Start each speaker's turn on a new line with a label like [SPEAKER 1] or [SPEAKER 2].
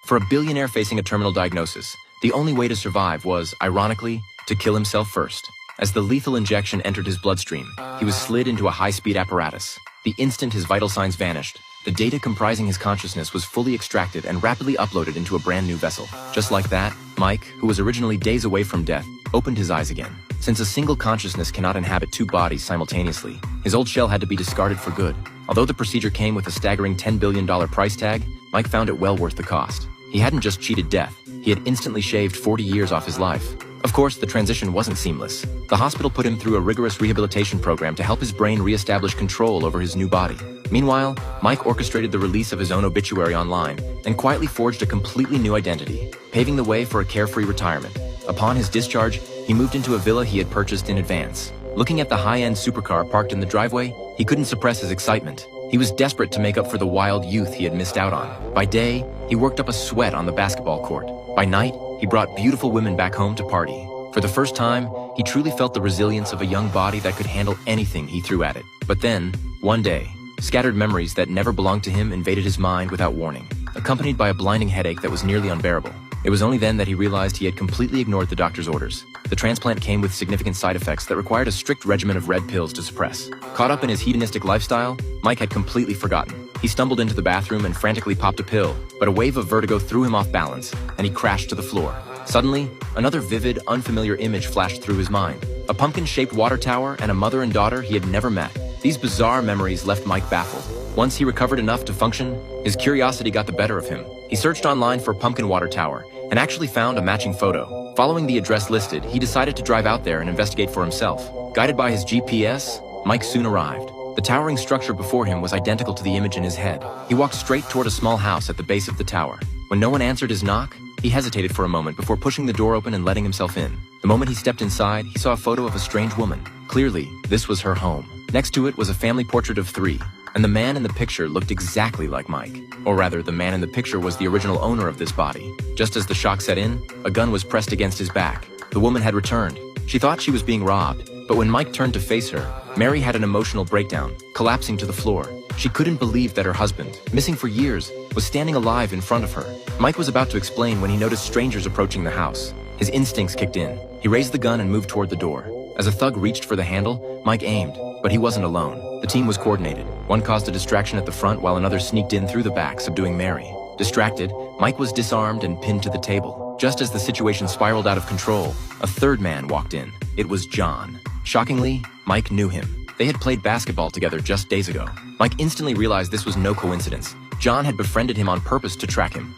[SPEAKER 1] For a billionaire facing a terminal diagnosis, the only way to survive was, ironically, to kill himself first. As the lethal injection entered his bloodstream, he was slid into a high-speed apparatus. The instant his vital signs vanished, the data comprising his consciousness was fully extracted and rapidly uploaded into a brand new vessel. Just like that, Mike, who was originally days away from death, opened his eyes again. Since a single consciousness cannot inhabit two bodies simultaneously, his old shell had to be discarded for good. Although the procedure came with a staggering $10 billion price tag, Mike found it well worth the cost. He hadn't just cheated death, he had instantly shaved 40 years off his life. Of course, the transition wasn't seamless. The hospital put him through a rigorous rehabilitation program to help his brain re-establish control over his new body. Meanwhile, Mike orchestrated the release of his own obituary online and quietly forged a completely new identity, paving the way for a carefree retirement. Upon his discharge, he moved into a villa he had purchased in advance. Looking at the high-end supercar parked in the driveway, he couldn't suppress his excitement. He was desperate to make up for the wild youth he had missed out on. By day, he worked up a sweat on the basketball court. By night, he brought beautiful women back home to party. For the first time, he truly felt the resilience of a young body that could handle anything he threw at it. But then, one day, scattered memories that never belonged to him invaded his mind without warning, accompanied by a blinding headache that was nearly unbearable. It was only then that he realized he had completely ignored the doctor's orders. The transplant came with significant side effects that required a strict regimen of red pills to suppress. Caught up in his hedonistic lifestyle, Mike had completely forgotten. He stumbled into the bathroom and frantically popped a pill, but a wave of vertigo threw him off balance, and he crashed to the floor. Suddenly, another vivid, unfamiliar image flashed through his mind. A pumpkin-shaped water tower and a mother and daughter he had never met. These bizarre memories left Mike baffled. Once he recovered enough to function, his curiosity got the better of him. He searched online for Pumpkin Water Tower and actually found a matching photo. Following the address listed, he decided to drive out there and investigate for himself. Guided by his GPS, Mike soon arrived. The towering structure before him was identical to the image in his head. He walked straight toward a small house at the base of the tower. When no one answered his knock, he hesitated for a moment before pushing the door open and letting himself in. The moment he stepped inside, he saw a photo of a strange woman. Clearly, this was her home. Next to it was a family portrait of three, and the man in the picture looked exactly like Mike. Or rather, the man in the picture was the original owner of this body. Just as the shock set in, a gun was pressed against his back. The woman had returned. She thought she was being robbed, but when Mike turned to face her, Mary had an emotional breakdown, collapsing to the floor. She couldn't believe that her husband, missing for years, was standing alive in front of her. Mike was about to explain when he noticed strangers approaching the house. His instincts kicked in. He raised the gun and moved toward the door. As a thug reached for the handle, Mike aimed, but he wasn't alone. The team was coordinated. One caused a distraction at the front while another sneaked in through the back, subduing Mary. Distracted, Mike was disarmed and pinned to the table. Just as the situation spiraled out of control, a third man walked in. It was John. Shockingly, Mike knew him. They had played basketball together just days ago. Mike instantly realized this was no coincidence. John had befriended him on purpose to track him.